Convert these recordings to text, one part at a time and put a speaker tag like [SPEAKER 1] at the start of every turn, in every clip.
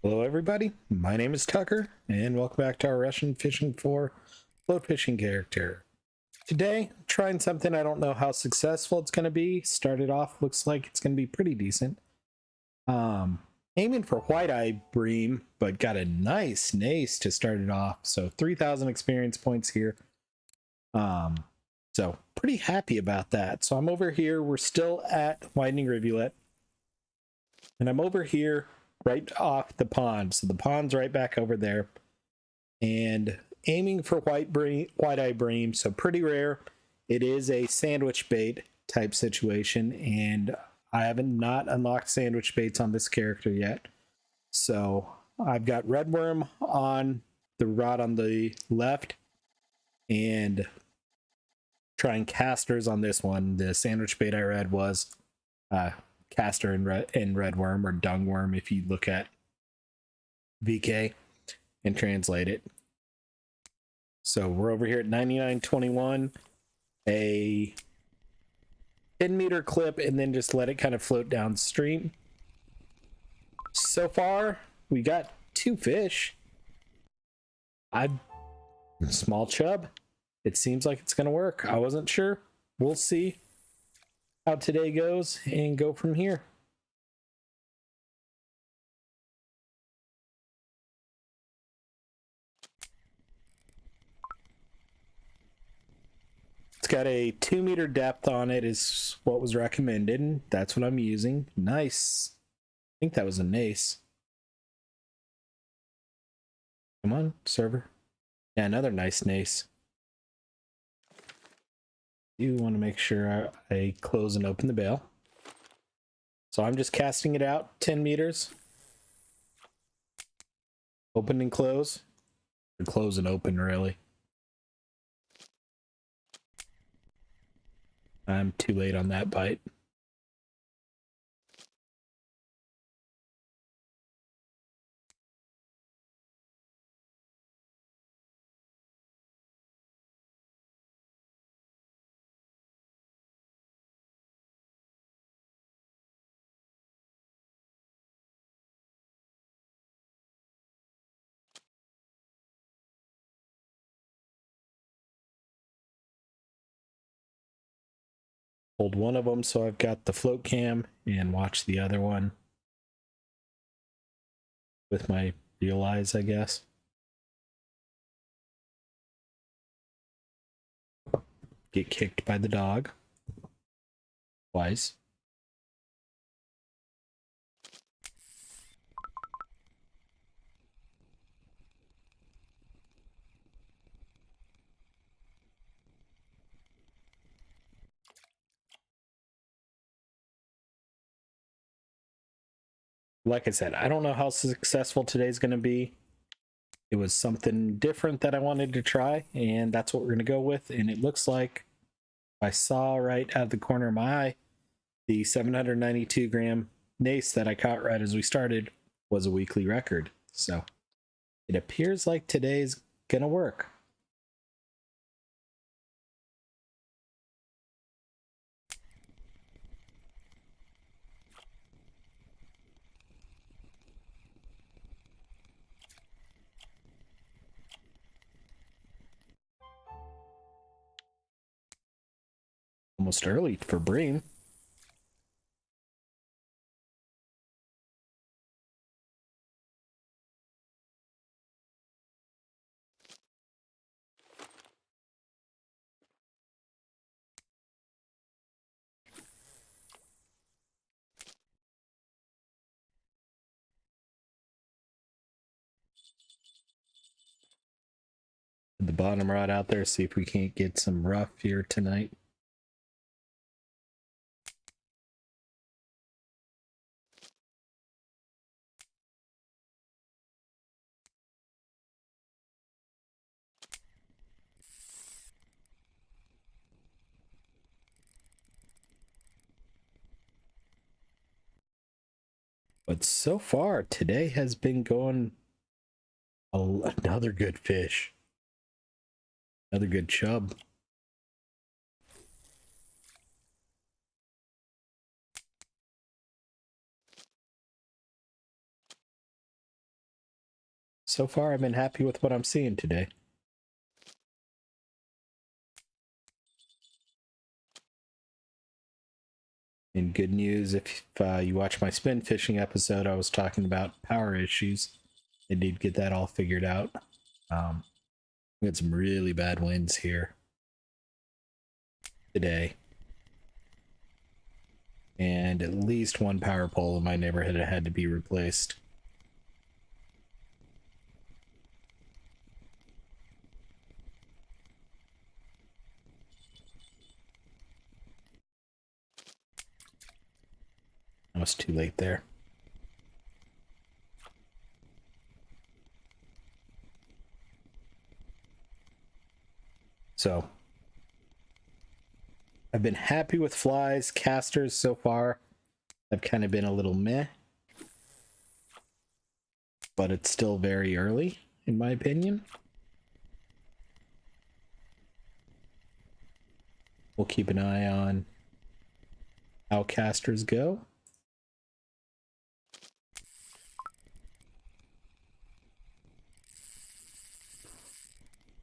[SPEAKER 1] Hello, everybody. My name is Tucker, and welcome back to our Russian Fishing for float fishing character. Today, trying something I don't know how successful it's going to be. Started off, looks like it's going to be pretty decent. Um, Aiming for white-eye bream, but got a nice Nase to start it off. So 3,000 experience points here. Um, so pretty happy about that. So I'm over here. We're still at Widening Rivulet, and I'm over here right off the pond. So the pond's right back over there. And aiming for white-eye bream, so pretty rare. It is a sandwich bait type situation, and I haven't not unlocked sandwich baits on this character yet. So I've got red worm on the rod on the left, and trying casters on this one. The sandwich bait I read was caster and red worm, or dung worm if you look at VK and translate it. So we're over here at 99.21, a 10-meter clip, and then just let it kind of float downstream. So far, we got 2 fish. Small chub. It seems like it's going to work. I wasn't sure. We'll see how today goes and go from here. It's got a 2-meter depth on it is what was recommended. That's what I'm using. Nice. I think that was a Nase. Come on, server. Yeah, another nice Nase. You want to make sure I close and open the bail. So I'm just casting it out 10 meters. Open and close. Or close and open, really. I'm too late on that bite. Hold one of them so I've got the float cam and watch the other one with my real eyes, I guess. Get kicked by the dog. Twice. Like I said, I don't know how successful today's going to be. It was something different that I wanted to try, and that's what we're going to go with. And it looks like I saw right out of the corner of my eye, the 792 gram Nase that I caught right as we started was a weekly record. So it appears like today's going to work. Almost early for bream. The bottom rod out there, see if we can't get some rough here tonight. But so far, today has been going another good fish. Another good chub. So far, I've been happy with what I'm seeing today. And good news, if you watch my spin fishing episode, I was talking about power issues. I did get that all figured out. We had some really bad winds here today. And at least one power pole in my neighborhood had to be replaced. I was too late there. So I've been happy with flies, casters so far. I've kind of been a little meh, but it's still very early, in my opinion. We'll keep an eye on how casters go.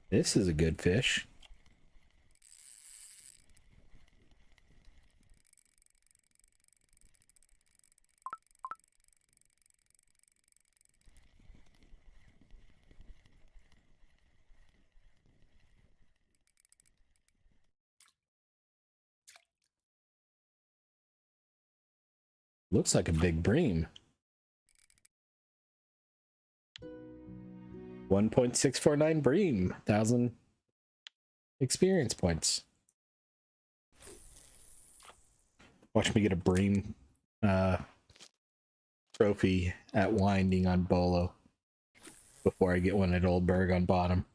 [SPEAKER 1] This is a good fish. Looks like a big bream. 1.649 bream, 1,000 experience points. Watch me get a bream trophy at winding on Bolo before I get one at Oldberg on bottom.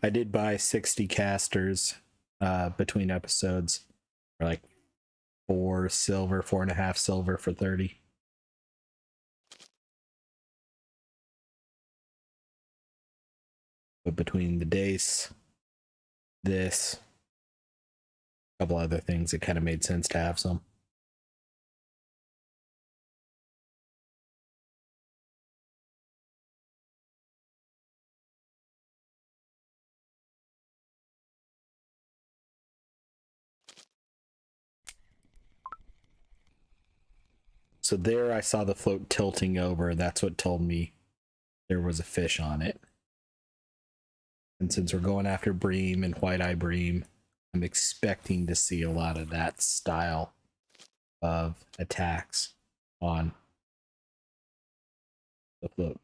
[SPEAKER 1] I did buy 60 casters between episodes for like 4 silver, 4.5 silver for 30. But between the Nase, this, a couple other things, it kind of made sense to have some. So there I saw the float tilting over. That's what told me there was a fish on it. And since we're going after bream and white-eye bream, I'm expecting to see a lot of that style of attacks on the float.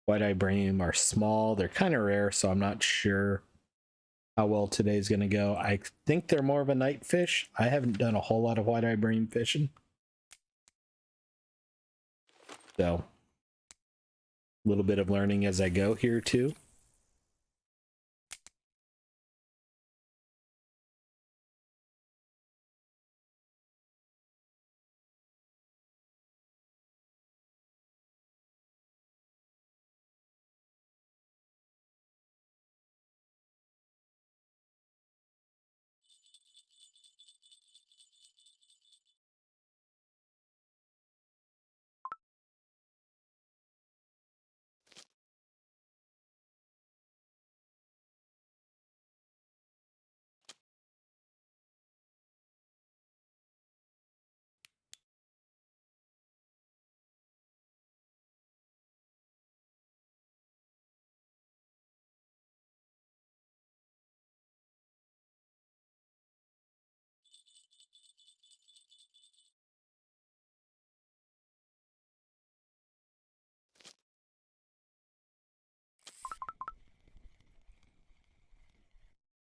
[SPEAKER 1] White-eye bream are small. They're kind of rare, so I'm not sure how well today's going to go. I think they're more of a night fish. I haven't done a whole lot of white-eye bream fishing. So, a little bit of learning as I go here, too.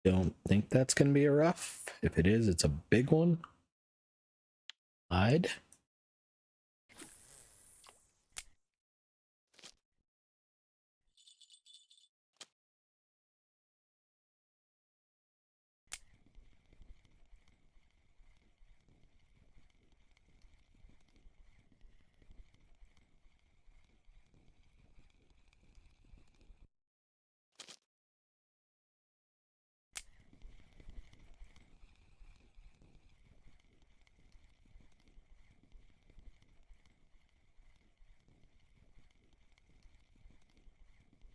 [SPEAKER 1] Don't think that's going to be a rough. If it is, it's a big one. Hide.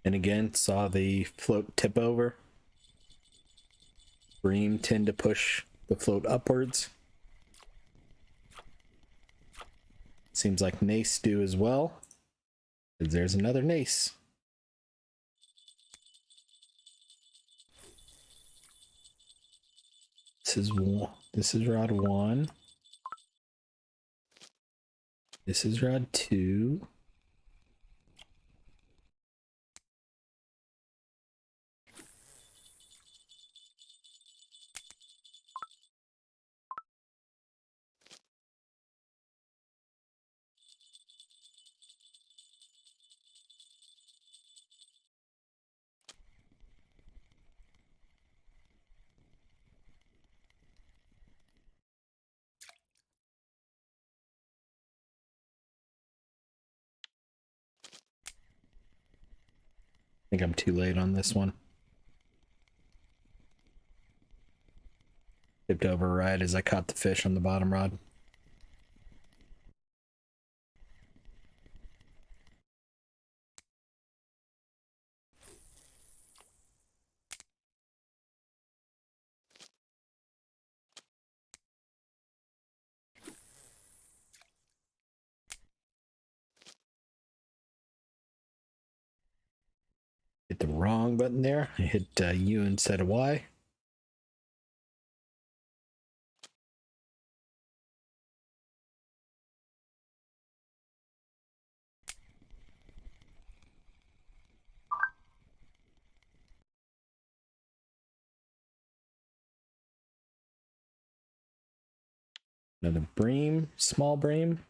[SPEAKER 1] And again, saw the float tip over. Bream tend to push the float upwards. Seems like Nase do as well. There's another Nase. This is rod 1. This is rod 2. I think I'm too late on this one. Tipped over right as I caught the fish on the bottom rod. Hit the wrong button there. I hit U instead of Y. Another bream, small bream.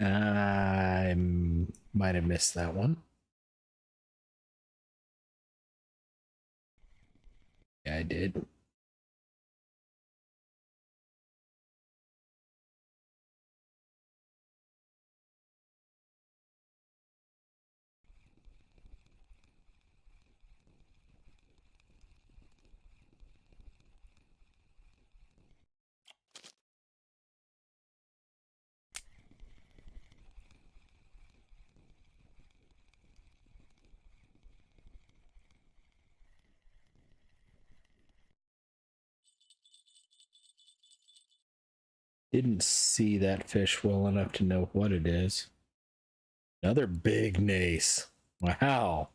[SPEAKER 1] I might have missed that one. Yeah, I did. Didn't see that fish well enough to know what it is. Another big Nase. Wow.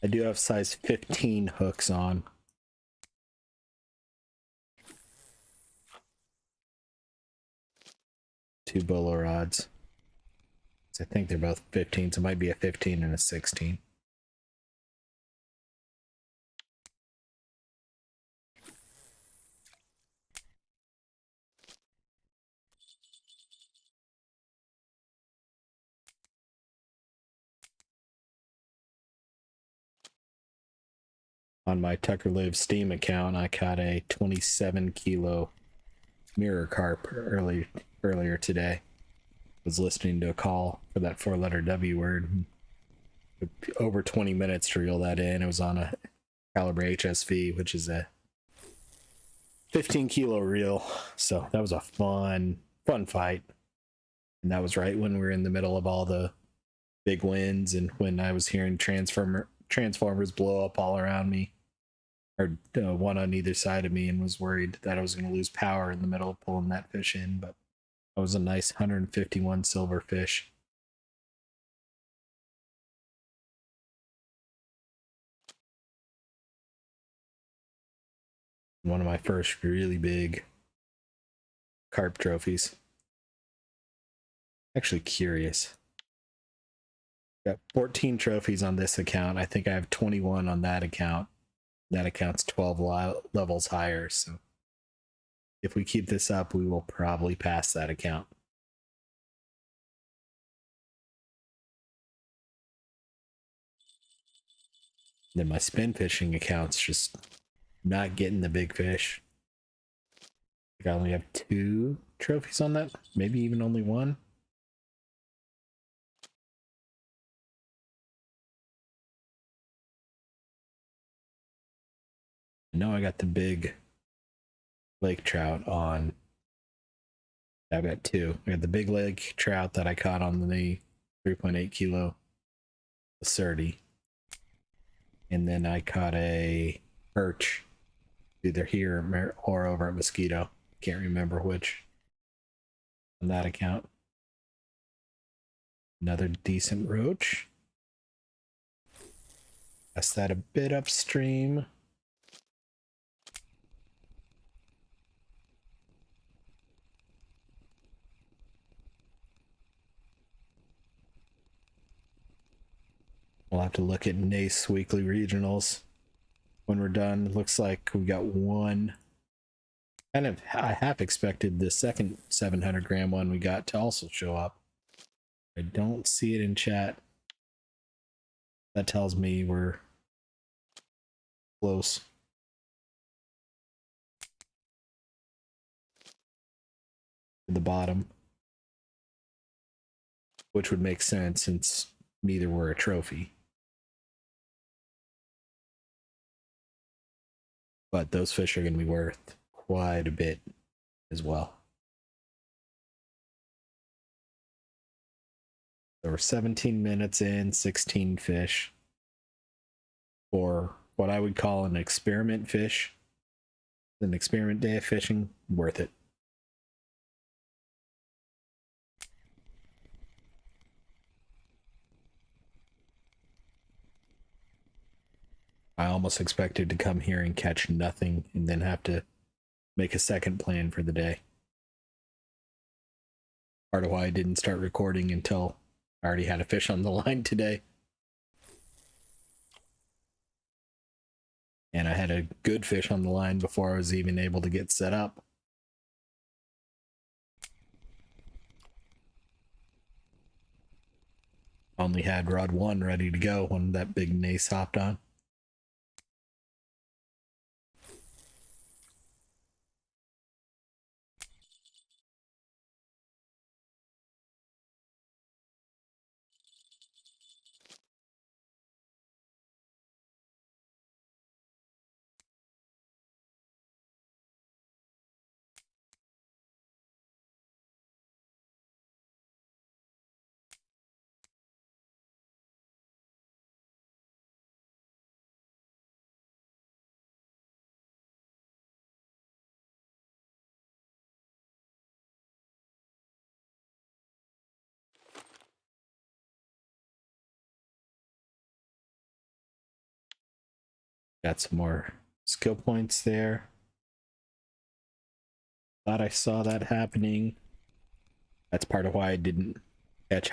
[SPEAKER 1] I do have size 15 hooks on. Two bolo rods. I think they're both 15, so it might be a 15 and a 16. On my Tucker Live Steam account, I caught a 27 kilo mirror carp earlier today. Was listening to a call for that 4-letter W word. Over 20 minutes to reel that in. It was on a caliber HSV, which is a 15 kilo reel. So that was a fun fight. And that was right when we were in the middle of all the big winds and when I was hearing transformers blow up all around me. or one on either side of me, and was worried that I was going to lose power in the middle of pulling that fish in. But that was a nice 151 silver fish. One of my first really big carp trophies. Actually curious. Got 14 trophies on this account. I think I have 21 on that account. That account's 12 levels higher. So if we keep this up, we will probably pass that account. Then my spin fishing account's just not getting the big fish. I only have 2 trophies on that, maybe even only 1. I know I got the big lake trout on. I've got 2. I got the big lake trout that I caught on the 3.8 kilo Surdy. And then I caught a perch either here or over at Mosquito. Can't remember which on that account. Another decent roach. Cast that a bit upstream. We'll have to look at Nase weekly regionals when we're done. Looks like we got one. I half expected the second 700 gram one we got to also show up. I don't see it in chat. That tells me we're close. To the bottom, which would make sense since neither were a trophy. But those fish are going to be worth quite a bit as well. So we're 17 minutes in, 16 fish for what I would call an experiment fish. An experiment day of fishing, worth it. I almost expected to come here and catch nothing and then have to make a second plan for the day. Part of why I didn't start recording until I already had a fish on the line today. And I had a good fish on the line before I was even able to get set up. Only had rod 1 ready to go when that big Nase hopped on. Got some more skill points there. Thought I saw that happening. That's part of why I didn't catch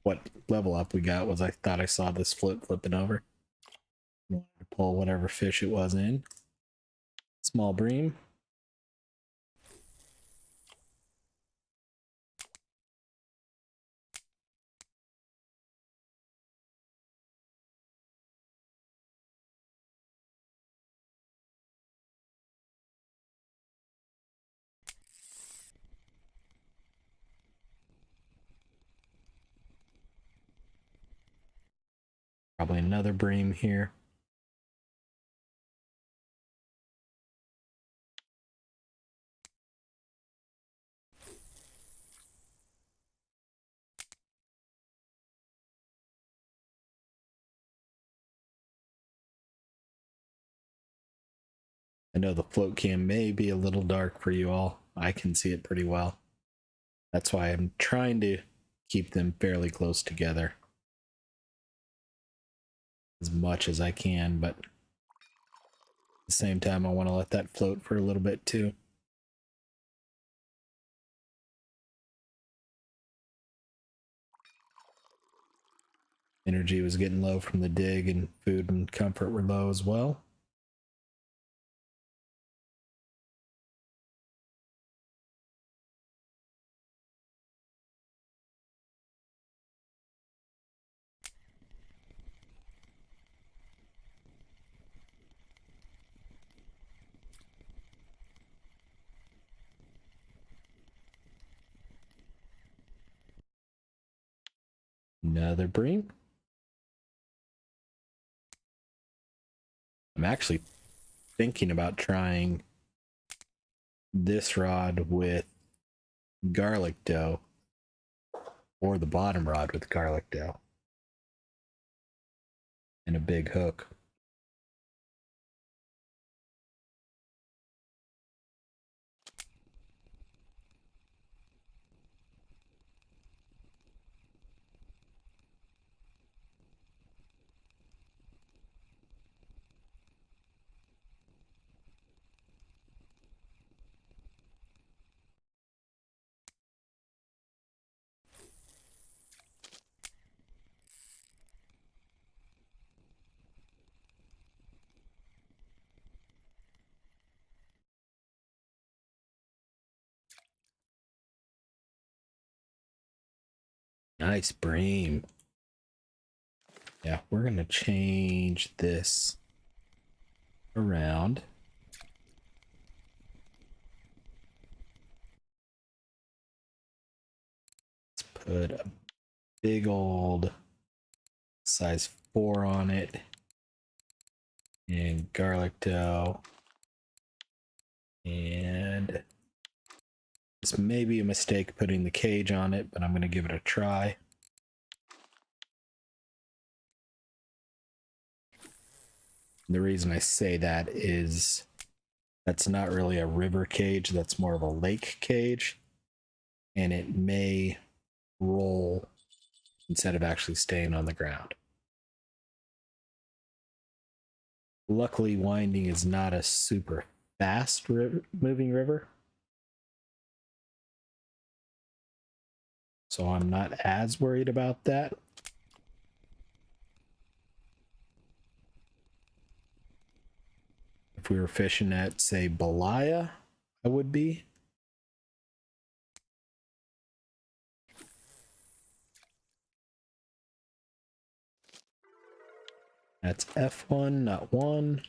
[SPEAKER 1] what level up we got. Was I thought I saw this flipping over. I wanted to pull whatever fish it was in. Small bream. Probably another bream here. I know the float cam may be a little dark for you all. I can see it pretty well. That's why I'm trying to keep them fairly close together as much as I can, but at the same time, I want to let that float for a little bit too. Energy was getting low from the dig, and food and comfort were low as well. Another bream. I'm actually thinking about trying this rod with garlic dough, or the bottom rod with garlic dough and a big hook. Nice bream. Yeah, we're going to change this around. Let's put a big old size 4 on it, and garlic dough. And this may be a mistake putting the cage on it, but I'm going to give it a try. The reason I say that is that's not really a river cage, that's more of a lake cage, and it may roll instead of actually staying on the ground. Luckily, Winding is not a super fast moving river, so I'm not as worried about that. If we were fishing at, say, Belaya, I would be. That's F1, not 1.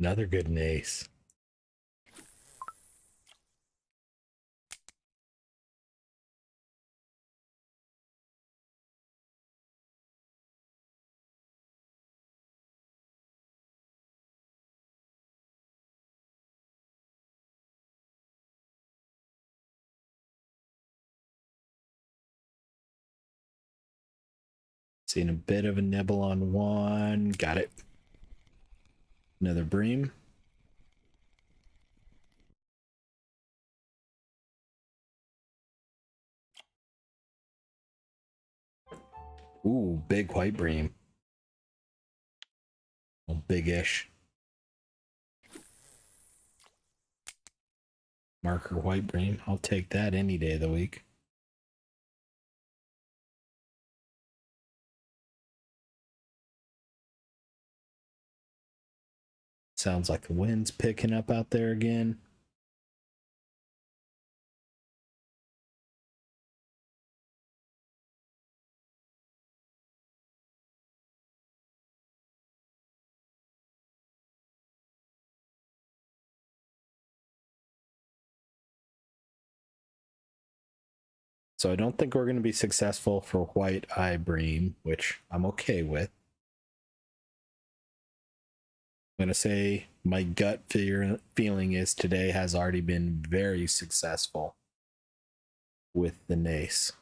[SPEAKER 1] Another good Nase. Seeing a bit of a nibble on 1. Got it. Another bream. Ooh, big white bream. Well, big-ish. Marker white bream. I'll take that any day of the week. Sounds like the wind's picking up out there again. So I don't think we're going to be successful for white eye bream, which I'm okay with. I'm going to say my gut feeling is today has already been very successful with the Nase.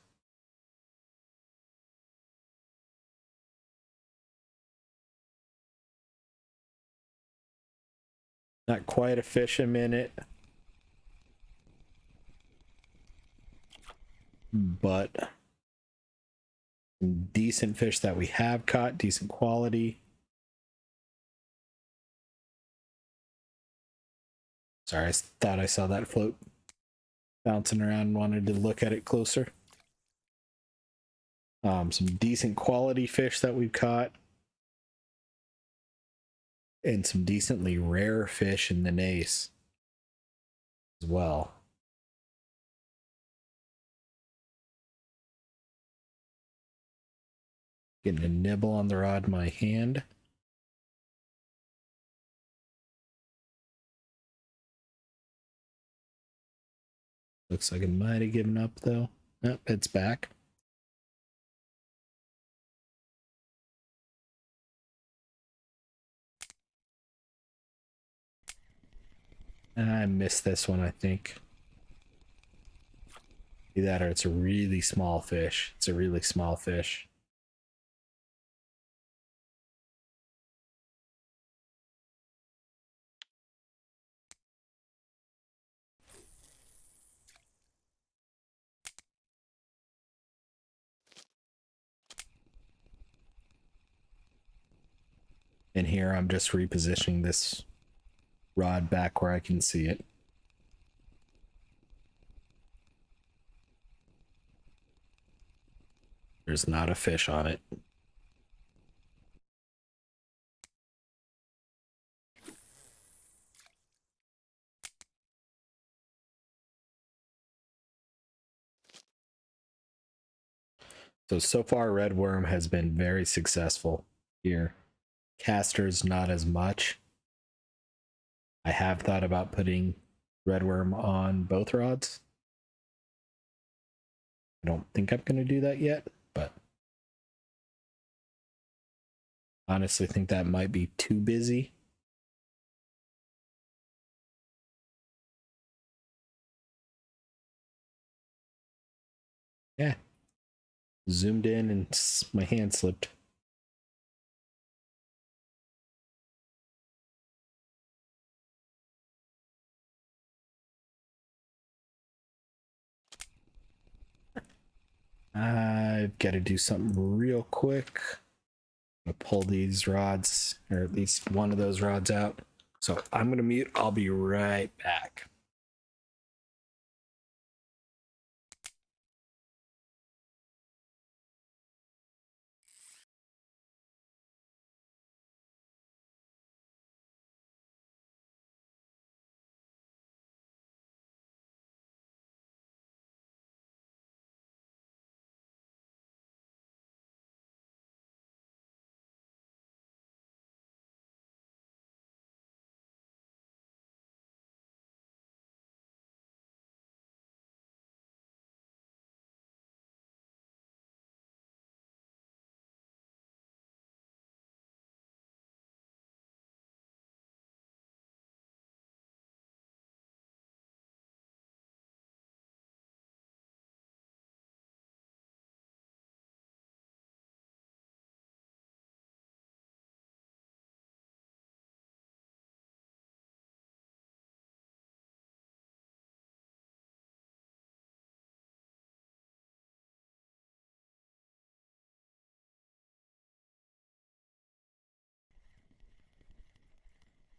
[SPEAKER 1] Not quite a fish a minute, but decent fish that we have caught, decent quality. Sorry, I thought I saw that float bouncing around and wanted to look at it closer. Some decent quality fish that we've caught, and some decently rare fish in the Nase as well. Getting a nibble on the rod in my hand. Looks like it might have given up though. Nope, it's back. I missed this one, I think. Either that or it's a really small fish. It's a really small fish. And here I'm just repositioning this rod back where I can see it. There's not a fish on it. So far red worm has been very successful here. Casters not as much. I have thought about putting red worm on both rods. I don't think I'm going to do that yet, but honestly think that might be too busy. Yeah. Zoomed in and my hand slipped. I've got to do something real quick. I'm gonna pull these rods, or at least one of those rods out. So I'm gonna mute. I'll be right back.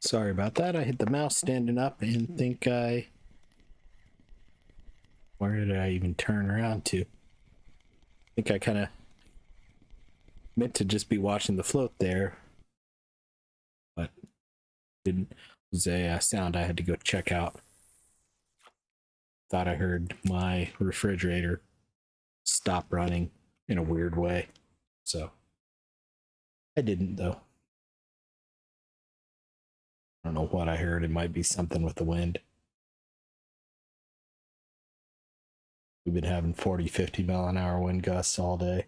[SPEAKER 1] Sorry about that. I hit the mouse standing up and think I... Where did I even turn around to? I think I kind of meant to just be watching the float there, but didn't. It was a sound I had to go check out. Thought I heard my refrigerator stop running in a weird way, so I didn't though. I don't know what I heard. It might be something with the wind. We've been having 40, 50 mile an hour wind gusts all day.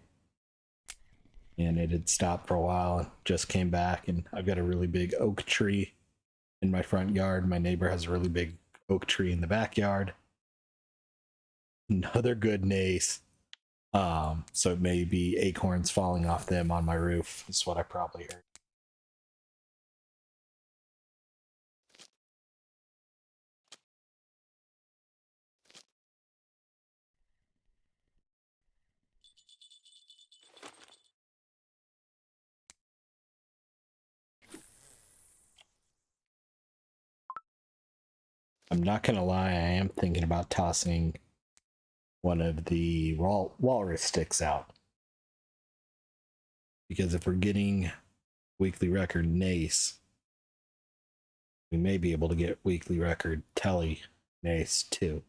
[SPEAKER 1] And it had stopped for a while and just came back. And I've got a really big oak tree in my front yard. My neighbor has a really big oak tree in the backyard. Another good Nase. So it may be acorns falling off them on my roof. Is what I probably heard. I'm not gonna lie, I am thinking about tossing one of the walrus sticks out. Because if we're getting weekly record Nase, we may be able to get weekly record Telly Nase too.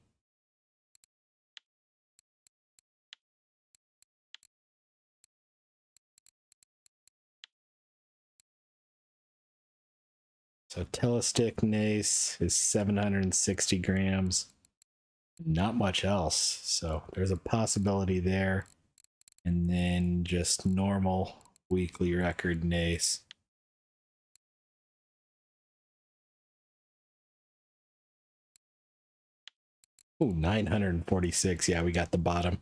[SPEAKER 1] So Telestick Nase is 760 grams. Not much else. So there's a possibility there. And then just normal weekly record Nase. Ooh, 946. Yeah, we got the bottom.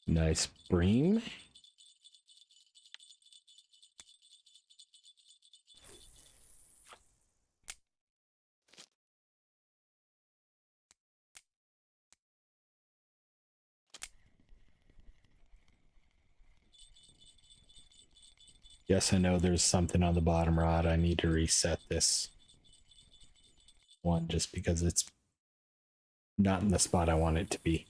[SPEAKER 1] Nice bream. Yes, I know there's something on the bottom rod. I need to reset this one just because it's not in the spot I want it to be.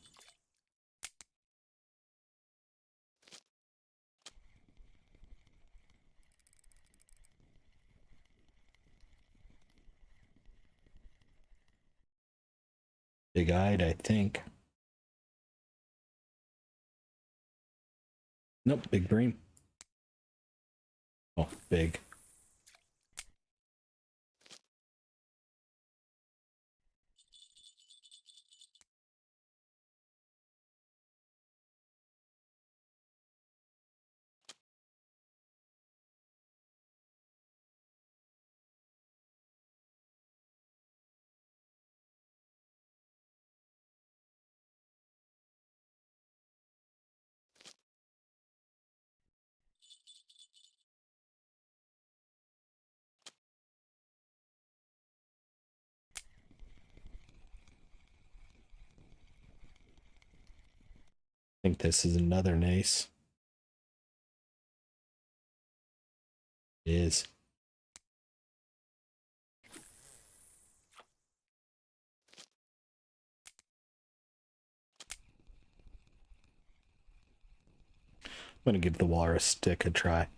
[SPEAKER 1] Big-eyed, I think. Nope, big bream. Oh, big. I think this is another Nase. It is. I'm going to give the walrus stick a try.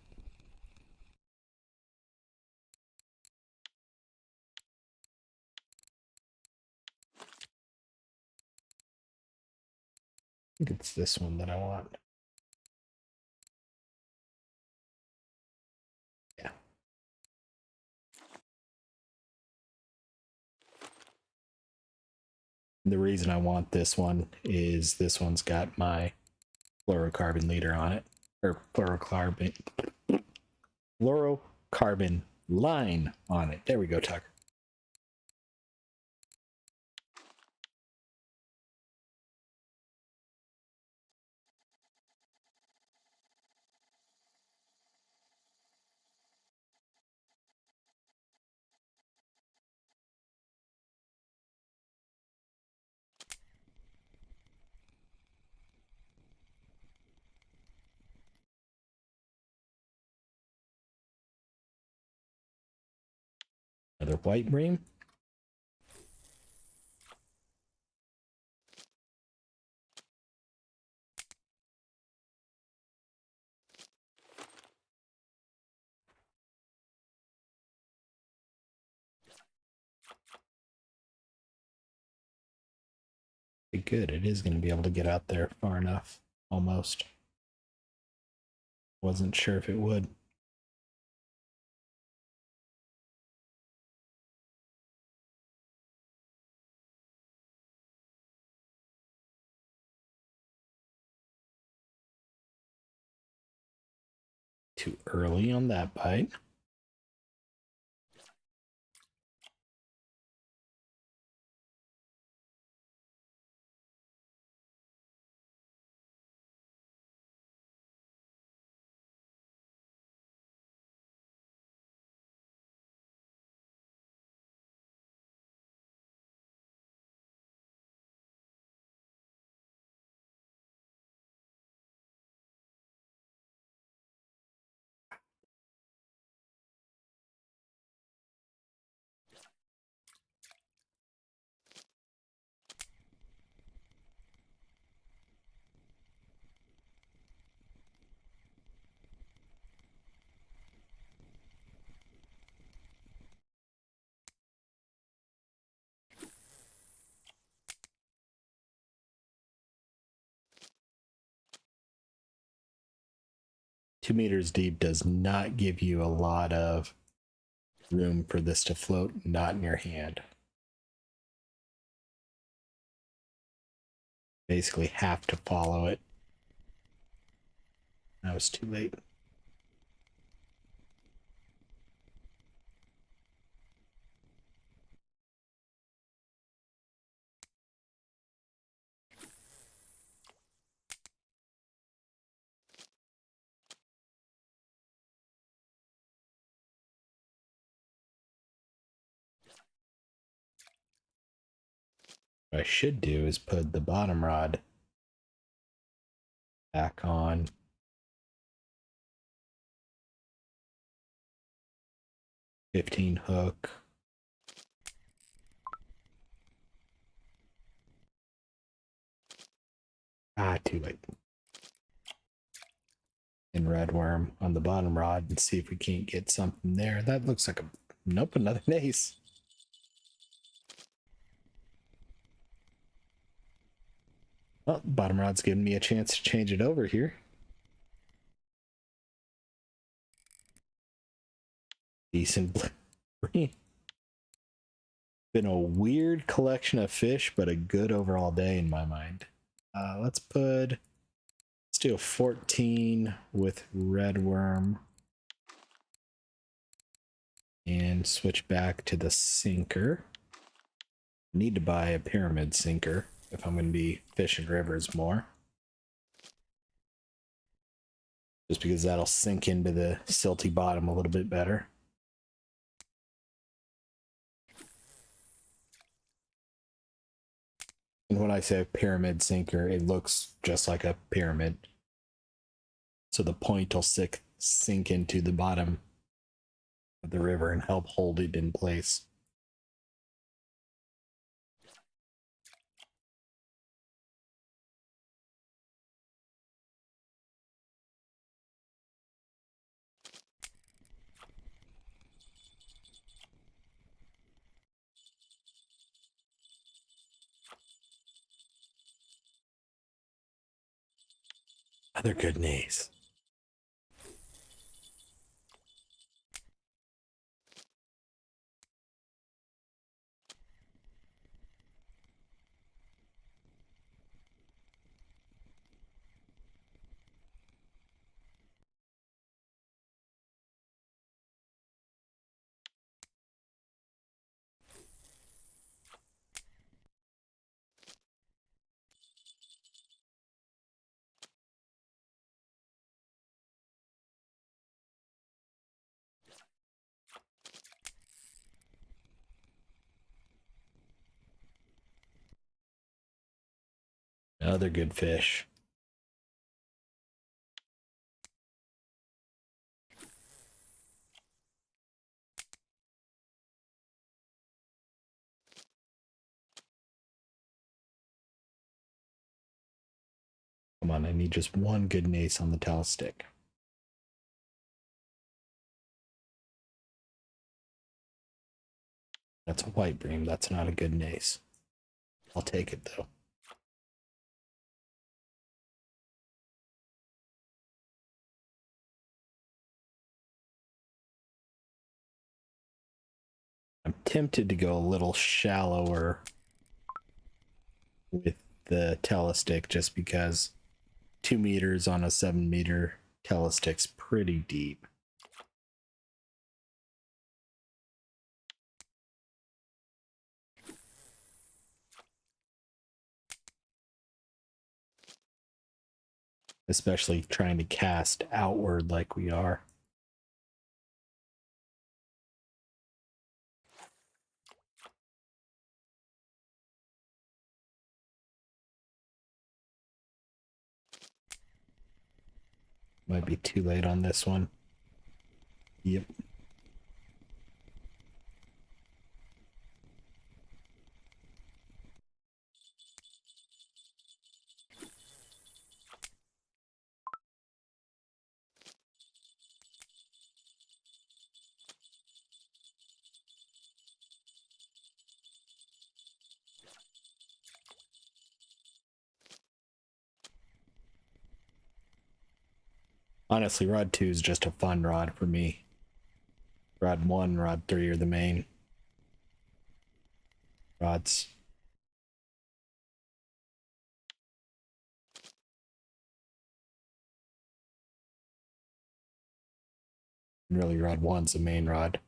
[SPEAKER 1] I think it's this one that I want. Yeah. The reason I want this one is this one's got my fluorocarbon leader on it. Or fluorocarbon line on it. There we go, Tucker. Another white bream. Good, it is going to be able to get out there far enough. Almost. Wasn't sure if it would. Too early on that bite. $2 meters deep does not give you a lot of room for this to float, not in your hand. Basically have to follow it. That was too late. What I should do is put the bottom rod back on. '15 hook. Too late. And red worm on the bottom rod and see if we can't get something there. That looks like a nope, another Nase. Well, bottom rod's giving me a chance to change it over here. Decent bream. Been a weird collection of fish, but a good overall day in my mind. Let's do a 14 with red worm and switch back to the sinker. Need to buy a pyramid sinker if I'm going to be fishing rivers more. Just because that'll sink into the silty bottom a little bit better. And when I say pyramid sinker, it looks just like a pyramid. So the point will sink into the bottom of the river and help hold it in place. Other good Nase. Another good fish. Come on, I need just one good Nase on the towel stick. That's a white bream. That's not a good Nase. I'll take it though. I'm tempted to go a little shallower with the telestick just because 2 meters on a 7-meter telestick's pretty deep. Especially trying to cast outward like we are. Might be too late on this one. Yep. Honestly, rod 2 is just a fun rod for me. Rod 1, rod 3 are the main rods. And really, rod 1's the main rod.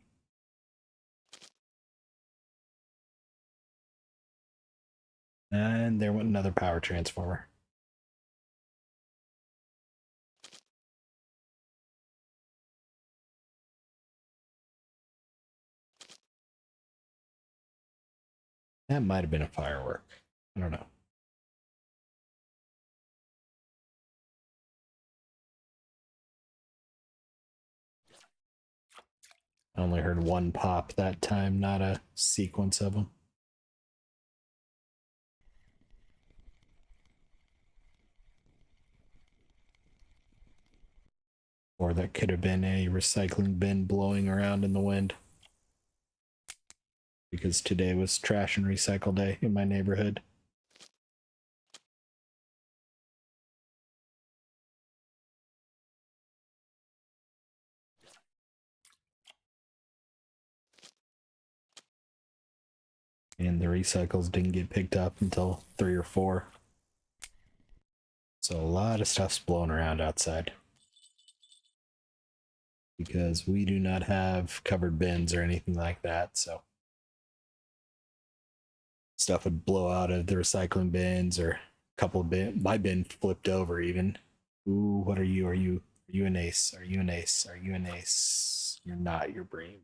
[SPEAKER 1] And there went another power transformer. That might have been a firework. I don't know. I only heard one pop that time, not a sequence of them. Or that could have been a recycling bin blowing around in the wind. Because today was trash and recycle day in my neighborhood. And the recycles didn't get picked up until 3 or 4. So a lot of stuff's blowing around outside. Because we do not have covered bins or anything like that, so stuff would blow out of the recycling bins, or a couple of my bin flipped over even. Ooh, what are you? Are you a Nase? Are you a Nase? Are you a Nase? You're not, you're bream.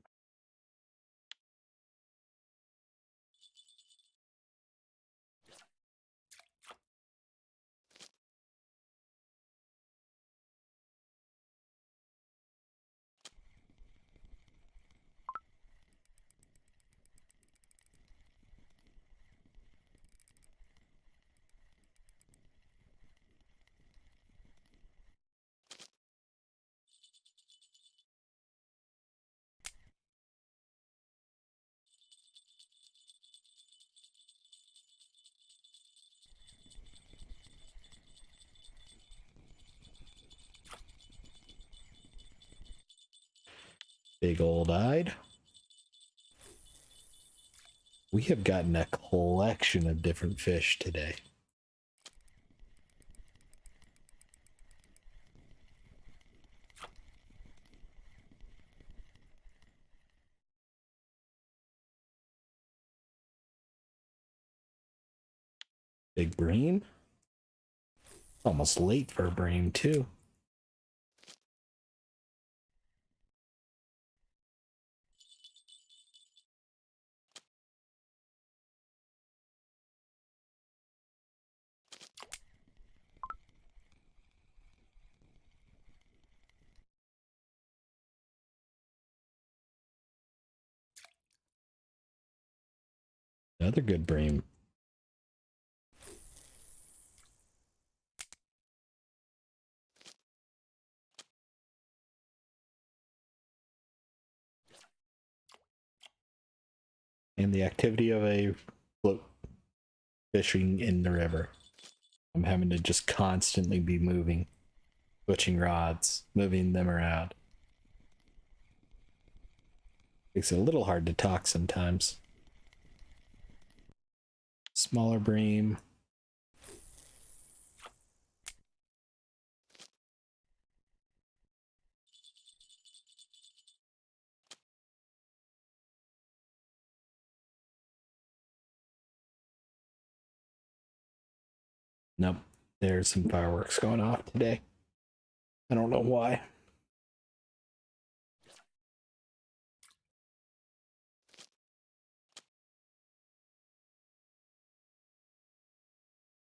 [SPEAKER 1] Big old eyed. We have gotten a collection of different fish today. Big bream. Almost late for a bream, too. Another good bream. And the activity of a float fishing in the river. I'm having to just constantly be moving, switching rods, moving them around. Makes it a little hard to talk sometimes. Smaller bream. Nope. There's some fireworks going off today. I don't know why.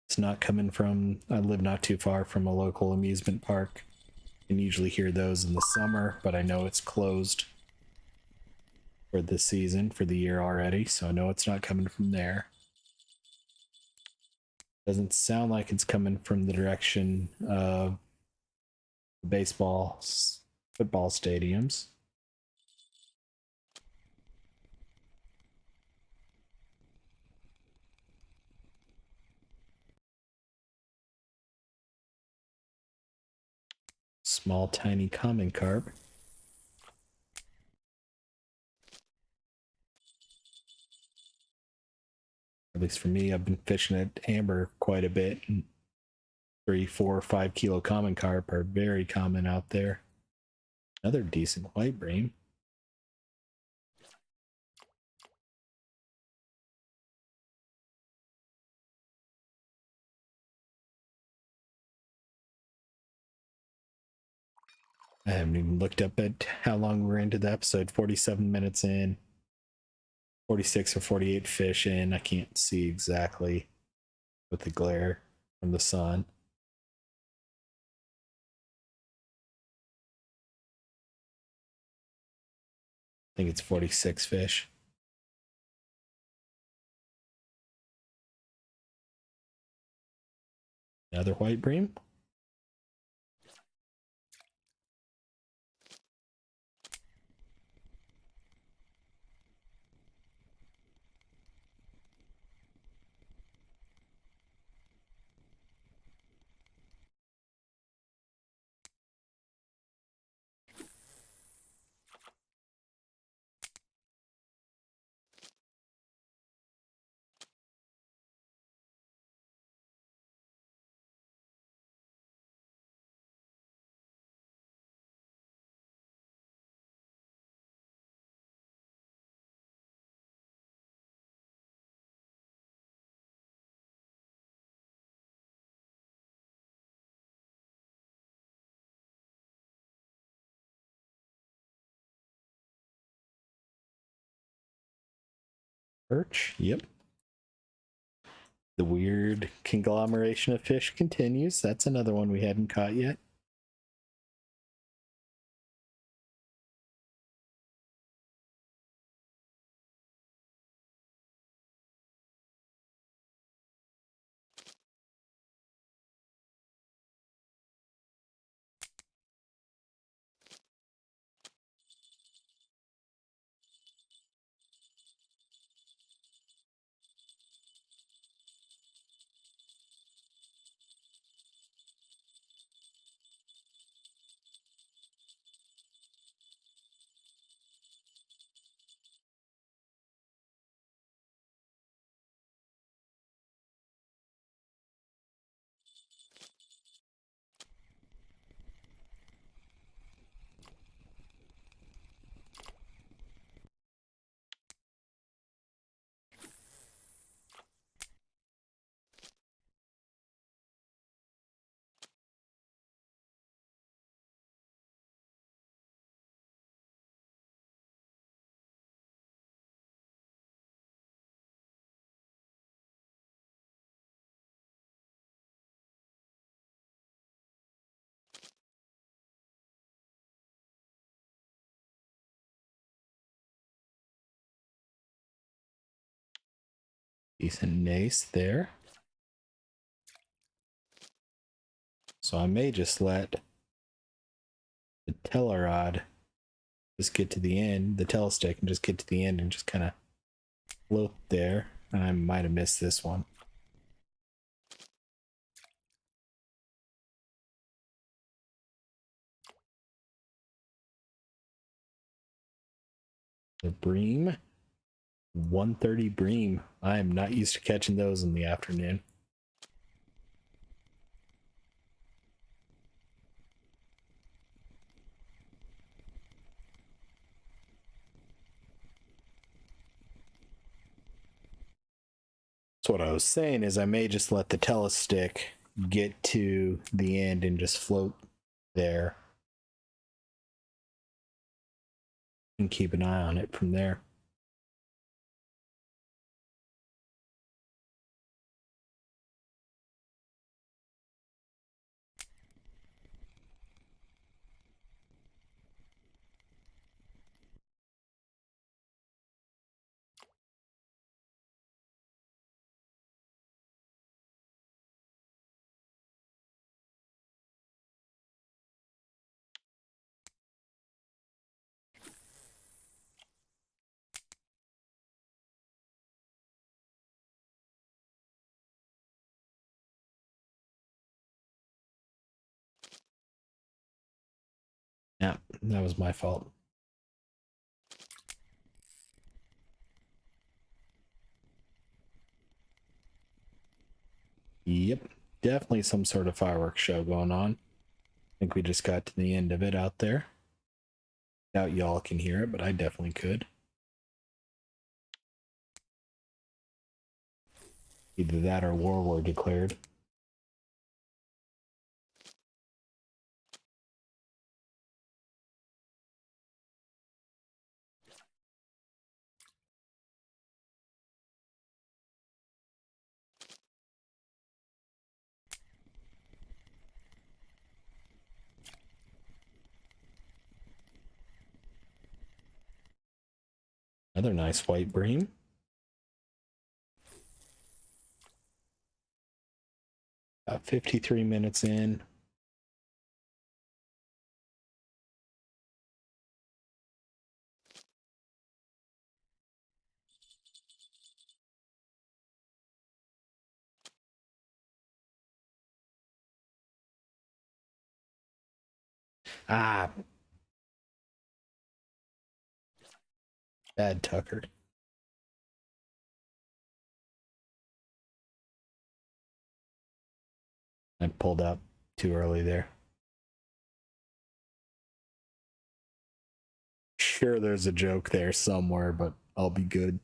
[SPEAKER 1] It's not coming from, I live not too far from a local amusement park. You can usually hear those in the summer, but I know it's closed for this season, for the year already, so I know it's not coming from there. Doesn't sound like it's coming from the direction of baseball, football stadiums. Small, tiny common carp. At least for me, I've been fishing at amber quite a bit. And 3, 4, 5 kilo common carp are very common out there. Another decent white bream. I haven't even looked up at how long we're into the episode. 47 minutes in, 46 or 48 fish in. I can't see exactly with the glare from the sun. I think it's 46 fish. Another white bream. Perch. Yep. The weird conglomeration of fish continues. That's another one we hadn't caught yet. Decent Nase there. So I may just let the telerod just get to the end, the telestick, and just get to the end and just kind of float there. I might have missed this one. The bream. 130 bream. I am not used to catching those in the afternoon. So what I was saying is I may just let the telestick get to the end and just float there and keep an eye on it from there. Yeah, that was my fault. Yep, definitely some sort of fireworks show going on. I think we just got to the end of it out there. Doubt y'all can hear it, but I definitely could. Either that or war were declared. Another nice white bream. About 53 minutes in. Ah, bad Tucker. I pulled up too early there. Sure, there's a joke there somewhere, but I'll be good.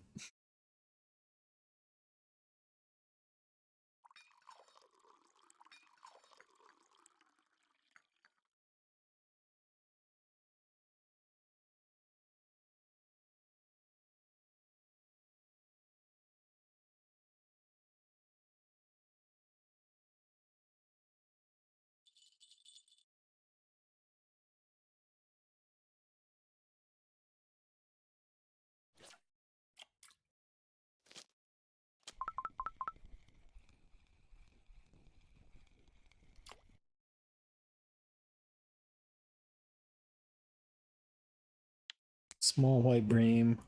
[SPEAKER 1] Small white bream.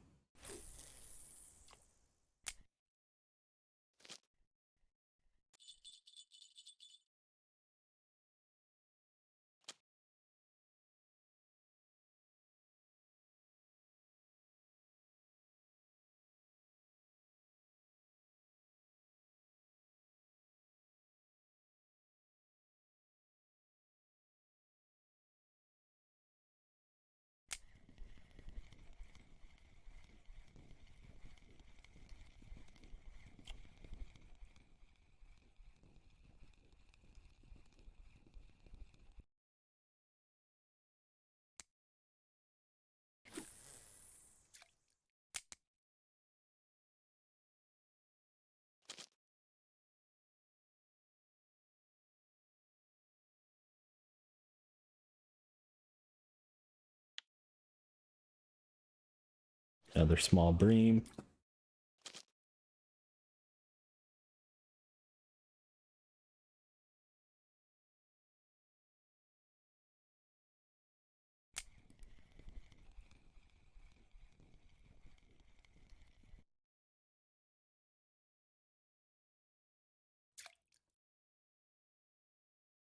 [SPEAKER 1] Another small bream.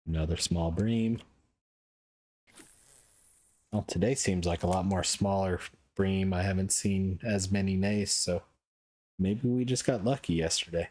[SPEAKER 1] Another small bream. Well, today seems like a lot more smaller bream. I haven't seen as many Nase, so maybe we just got lucky yesterday.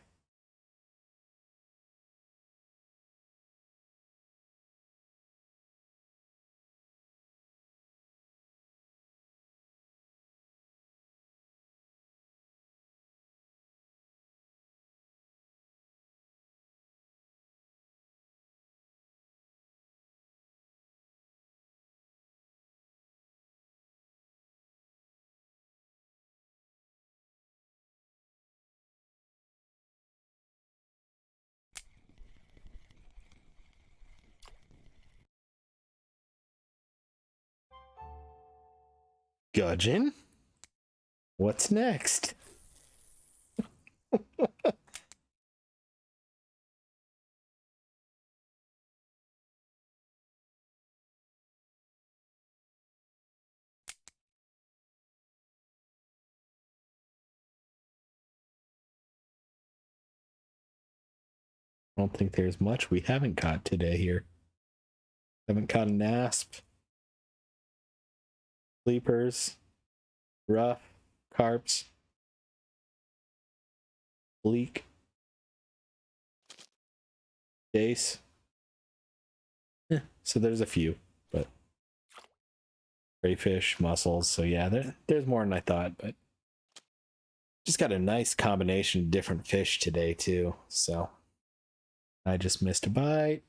[SPEAKER 1] Gudgeon? What's next? I don't think there's much we haven't caught today here. Haven't caught an asp, sleepers, rough, carps, bleak, dace. So there's a few, but crayfish, mussels. So yeah, there's more than I thought, but just got a nice combination of different fish today too. So I just missed a bite.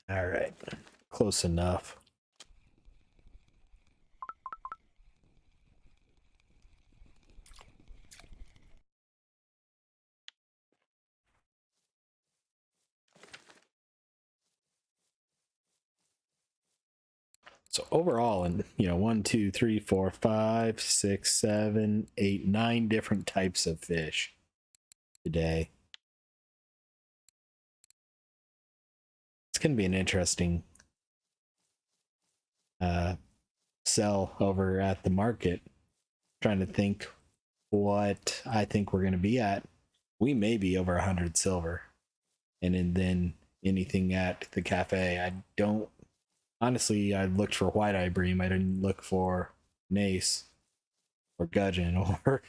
[SPEAKER 1] All right, close enough. So overall, and 1, 2, 3, 4, 5, 6, 7, 8, 9 different types of fish today. It's gonna be an interesting sell over at the market. Trying to think what I think we're gonna be at. We may be over 100 silver, and then anything at the cafe. I don't honestly. I looked for white eye bream. I didn't look for Nase or gudgeon or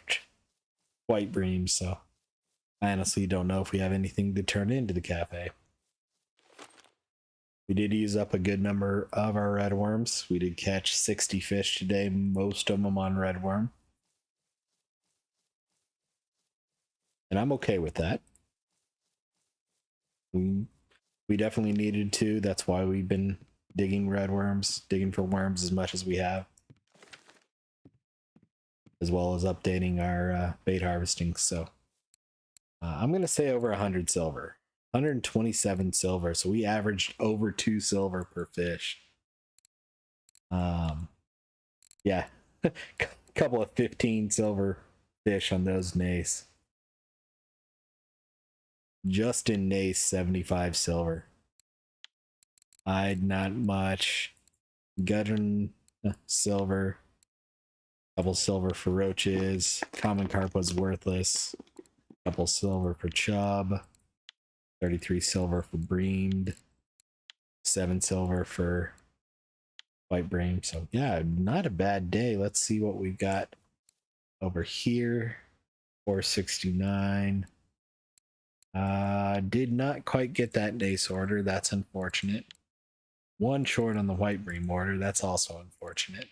[SPEAKER 1] white bream. So I honestly don't know if we have anything to turn into the cafe. We did use up a good number of our red worms. We did catch 60 fish today, most of them on red worm. And I'm okay with that. We definitely needed to. That's why we've been digging red worms, digging for worms as much as we have, as well as updating our bait harvesting. So I'm going to say over 100 silver, 127 silver. So we averaged over 2 silver per fish. Yeah, couple of 15 silver fish on those Nase. Just in Nase, 75 silver. I'd not much. Gudgeon, silver. Couple silver for roaches. Common carp was worthless. Couple silver for chub. 33 silver for breamed. 7 silver for white bream. So yeah, not a bad day. Let's see what we've got over here. 469. Did not quite get that Nase order. That's unfortunate. One short on the white bream order. That's also unfortunate.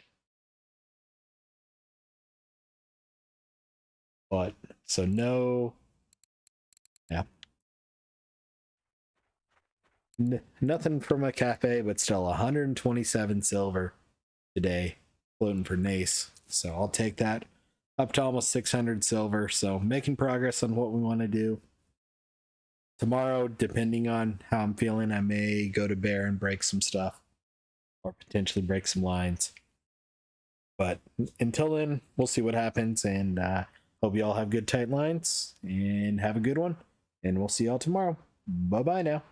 [SPEAKER 1] But so no, yeah, nothing from a cafe, but still 127 silver today, floating for Nase. So I'll take that up to almost 600 silver. So making progress on what we want to do. Tomorrow, depending on how I'm feeling, I may go to Bear and break some stuff, or potentially break some lines. But until then, we'll see what happens, and hope you all have good tight lines and have a good one. And we'll see y'all tomorrow. Bye bye now.